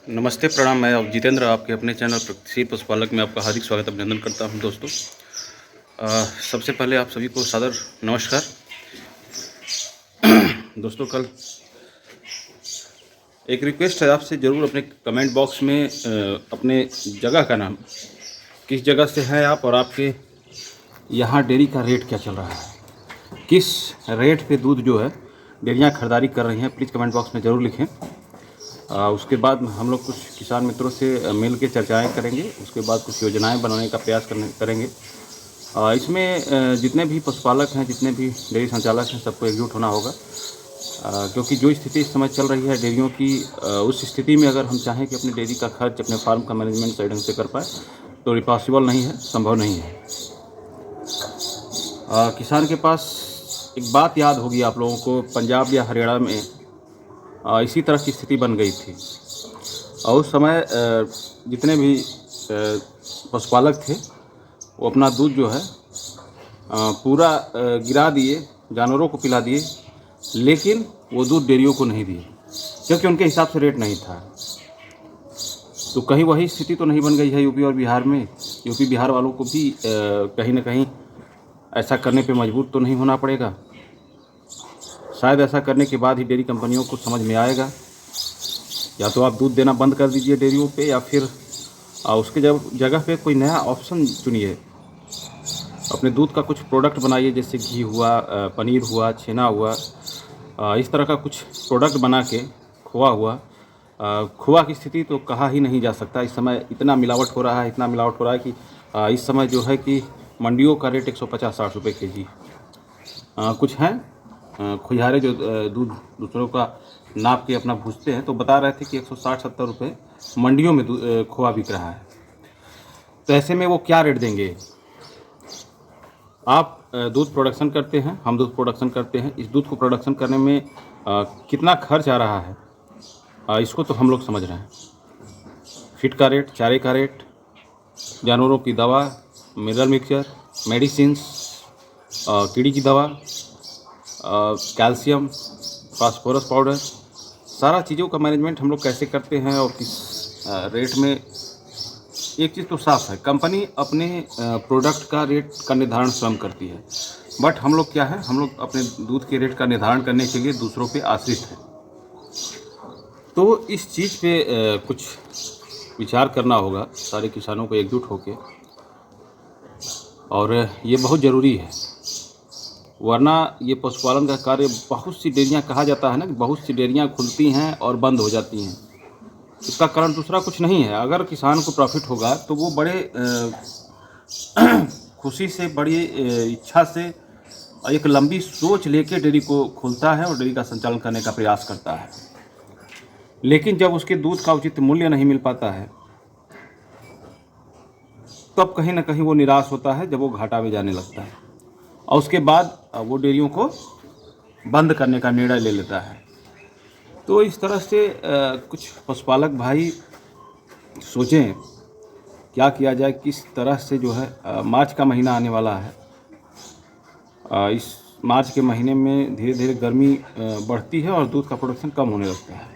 नमस्ते, प्रणाम। मैं अब जितेंद्र आपके अपने चैनल प्रगतिशील पशुपालक में आपका हार्दिक स्वागत अभिनंदन करता हूं दोस्तों। सबसे पहले आप सभी को सादर नमस्कार। दोस्तों, कल एक रिक्वेस्ट है आपसे, ज़रूर अपने कमेंट बॉक्स में अपने जगह का नाम, किस जगह से हैं आप और आपके यहाँ डेयरी का रेट क्या चल रहा है, किस रेट पे दूध जो है डेयरियाँ खरीदारी कर रही हैं, प्लीज़ कमेंट बॉक्स में ज़रूर लिखें। उसके बाद हम लोग कुछ किसान मित्रों से मिल के चर्चाएँ करेंगे। उसके बाद कुछ योजनाएं बनाने का प्रयास करेंगे। इसमें जितने भी पशुपालक हैं, जितने भी डेयरी संचालक हैं, सबको एकजुट होना होगा, क्योंकि जो स्थिति इस समय चल रही है डेयरियों की, उस स्थिति में अगर हम चाहें कि अपनी डेयरी का खर्च, अपने फार्म का मैनेजमेंट सही ढंग से कर पाए तो पॉसिबल नहीं है, संभव नहीं है। किसान के पास एक बात याद होगी आप लोगों को, पंजाब या हरियाणा में इसी तरह की स्थिति बन गई थी और उस समय जितने भी पशुपालक थे वो अपना दूध जो है पूरा गिरा दिए, जानवरों को पिला दिए, लेकिन वो दूध डेयरियों को नहीं दिए क्योंकि उनके हिसाब से रेट नहीं था। तो कहीं वही स्थिति तो नहीं बन गई है यूपी और बिहार में? यूपी बिहार वालों को भी कहीं ना कहीं ऐसा करने पे मजबूर तो नहीं होना पड़ेगा? शायद ऐसा करने के बाद ही डेयरी कंपनियों को समझ में आएगा, या तो आप दूध देना बंद कर दीजिए डेयरियों पे, या फिर उसके जगह पे कोई नया ऑप्शन चुनिए। अपने दूध का कुछ प्रोडक्ट बनाइए, जैसे घी हुआ, पनीर हुआ, छेना हुआ, इस तरह का कुछ प्रोडक्ट बना के, खोआ हुआ। खोआ की स्थिति तो कहा ही नहीं जा सकता। इस समय इतना मिलावट हो रहा है, इतना मिलावट हो रहा है कि इस समय जो है कि मंडियों का रेट 150-60 रुपये केजी। कुछ हैं खुजहारे जो दूध दूसरों का नाप के अपना भूजते हैं, तो बता रहे थे कि 160-70 रुपये मंडियों में खोआ बिक रहा है। तो ऐसे में वो क्या रेट देंगे? आप दूध प्रोडक्शन करते हैं, हम दूध प्रोडक्शन करते हैं, इस दूध को प्रोडक्शन करने में कितना खर्च आ रहा है, इसको तो हम लोग समझ रहे हैं। फीड का रेट, चारे का रेट, जानवरों की दवा, मिनरल मिक्सचर, मेडिसिन्स, कीड़ी की दवा, कैल्शियम, फास्फोरस पाउडर, सारा चीज़ों का मैनेजमेंट हम लोग कैसे करते हैं और किस रेट में। एक चीज़ तो साफ है, कंपनी अपने प्रोडक्ट का रेट का निर्धारण स्वयं करती है, बट हम लोग क्या है, हम लोग अपने दूध के रेट का निर्धारण करने के लिए दूसरों पे आश्रित हैं। तो इस चीज़ पे कुछ विचार करना होगा सारे किसानों को एकजुट होकर, और ये बहुत ज़रूरी है, वरना ये पशुपालन का कार्य, बहुत सी डेयरियाँ, कहा जाता है ना कि बहुत सी डेयरियाँ खुलती हैं और बंद हो जाती हैं। इसका कारण दूसरा कुछ नहीं है। अगर किसान को प्रॉफिट होगा तो वो बड़े खुशी से, बड़ी इच्छा से, एक लंबी सोच लेके डेयरी को खोलता है और डेयरी का संचालन करने का प्रयास करता है। लेकिन जब उसके दूध का उचित मूल्य नहीं मिल पाता है, तब कहीं ना कहीं वो निराश होता है, जब वो घाटा में जाने लगता है, और उसके बाद वो डेयरियों को बंद करने का निर्णय ले लेता है। तो इस तरह से कुछ पशुपालक भाई सोचें क्या किया जाए, किस तरह से जो है, मार्च का महीना आने वाला है। इस मार्च के महीने में धीरे धीरे गर्मी बढ़ती है और दूध का प्रोडक्शन कम होने लगता है।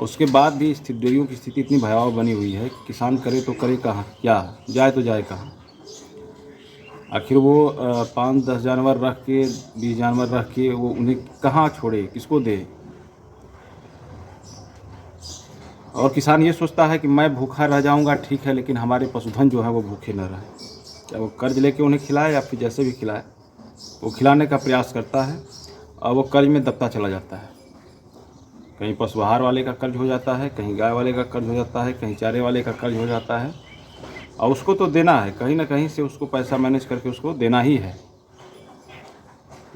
उसके बाद भी डेयरियों की स्थिति इतनी भयावह बनी हुई है कि किसान करे तो करे कहाँ, क्या जाए तो जाए कहाँ? आखिर वो 5-10 जानवर रख के, 20 जानवर रख के, वो उन्हें कहाँ छोड़े, किसको दे? और किसान ये सोचता है कि मैं भूखा रह जाऊंगा, ठीक है, लेकिन हमारे पशुधन जो है वो भूखे न रहे। क्या वो कर्ज लेके उन्हें खिलाए या फिर जैसे भी खिलाए, वो खिलाने का प्रयास करता है और वो कर्ज में दबता चला जाता है। कहीं पशु आहार वाले का कर्ज हो जाता है, कहीं गाय वाले का कर्ज हो जाता है, कहीं चारे वाले का कर्ज हो जाता है, और उसको तो देना है, कहीं ना कहीं से उसको पैसा मैनेज करके उसको देना ही है,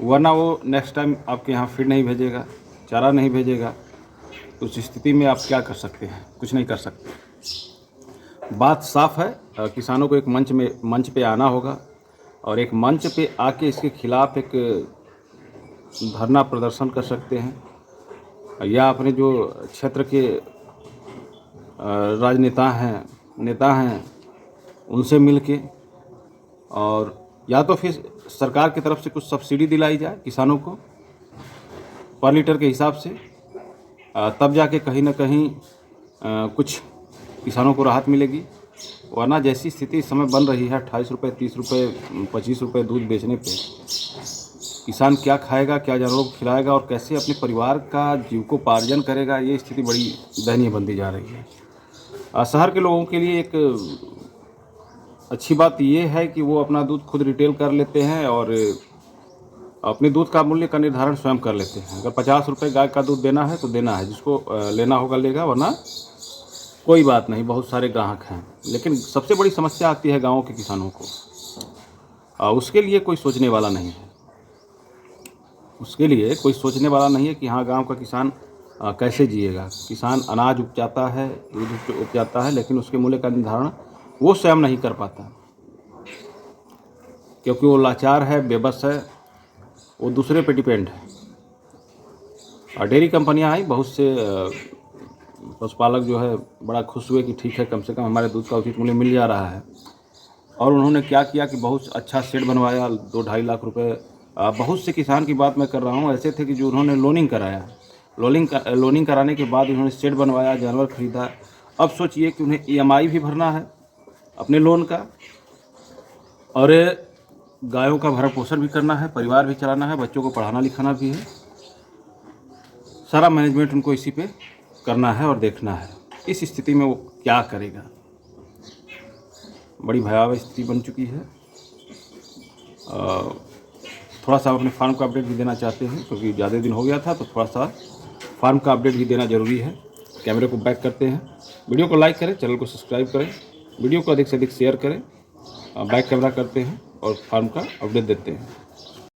वरना वो नेक्स्ट टाइम आपके यहाँ फीड नहीं भेजेगा, चारा नहीं भेजेगा। उस स्थिति में आप क्या कर सकते हैं? कुछ नहीं कर सकते। बात साफ है, किसानों को एक मंच पे आना होगा और एक मंच पे आके इसके खिलाफ एक धरना प्रदर्शन कर सकते हैं, या अपने जो क्षेत्र के नेता हैं उनसे मिलके, और या तो फिर सरकार की तरफ से कुछ सब्सिडी दिलाई जाए किसानों को पर लीटर के हिसाब से, तब जाके कहीं ना कहीं कुछ किसानों को राहत मिलेगी। वरना जैसी स्थिति इस समय बन रही है 28 रुपये, 30 रुपये, 25 रुपये दूध बेचने पे किसान क्या खाएगा, क्या जानवरों को खिलाएगा और कैसे अपने परिवार का जीविकोपार्जन करेगा, ये स्थिति बड़ी दयनीय बनती जा रही है। शहर के लोगों के लिए एक अच्छी बात ये है कि वो अपना दूध खुद रिटेल कर लेते हैं और अपने दूध का मूल्य का निर्धारण स्वयं कर लेते हैं। अगर 50 रुपये गाय का दूध देना है तो देना है, जिसको लेना होगा लेगा, वरना कोई बात नहीं, बहुत सारे ग्राहक हैं। लेकिन सबसे बड़ी समस्या आती है गाँव के किसानों को। उसके लिए कोई सोचने वाला नहीं है। उसके लिए कोई सोचने वाला नहीं है कि हाँ, गांव का किसान कैसे जिएगा। किसान अनाज उपजाता है, दूध उपजाता है, लेकिन उसके मूल्य का निर्धारण वो स्वयं नहीं कर पाता, क्योंकि वो लाचार है, बेबस है, वो दूसरे पे डिपेंड है। और डेयरी कंपनियां आई, बहुत से पशुपालक जो है बड़ा खुश हुए कि ठीक है, कम से कम हमारे दूध का उचित मूल्य मिल जा रहा है। और उन्होंने क्या किया कि बहुत अच्छा शेड बनवाया, 2-2.5 लाख रुपए। बहुत से किसान की बात मैं कर रहा हूँ, ऐसे थे कि जो उन्होंने लोनिंग कराया, लोनिंग कराने के बाद उन्होंने शेड बनवाया, जानवर खरीदा। अब सोचिए कि उन्हें EMI भी भरना है अपने लोन का, और गायों का भरण पोषण भी करना है, परिवार भी चलाना है, बच्चों को पढ़ाना लिखाना भी है। सारा मैनेजमेंट उनको इसी पे करना है और देखना है। इस स्थिति में वो क्या करेगा? बड़ी भयावह स्थिति बन चुकी है। थोड़ा सा अपने फार्म का अपडेट भी देना चाहते हैं, क्योंकि ज़्यादा दिन हो गया था, तो थोड़ा सा फार्म का अपडेट भी देना ज़रूरी है। कैमरे को बैक करते हैं, वीडियो को लाइक करें, चैनल को सब्सक्राइब करें, वीडियो को अधिक से अधिक शेयर करें, बैक कैमरा करते हैं और फार्म का अपडेट देते हैं।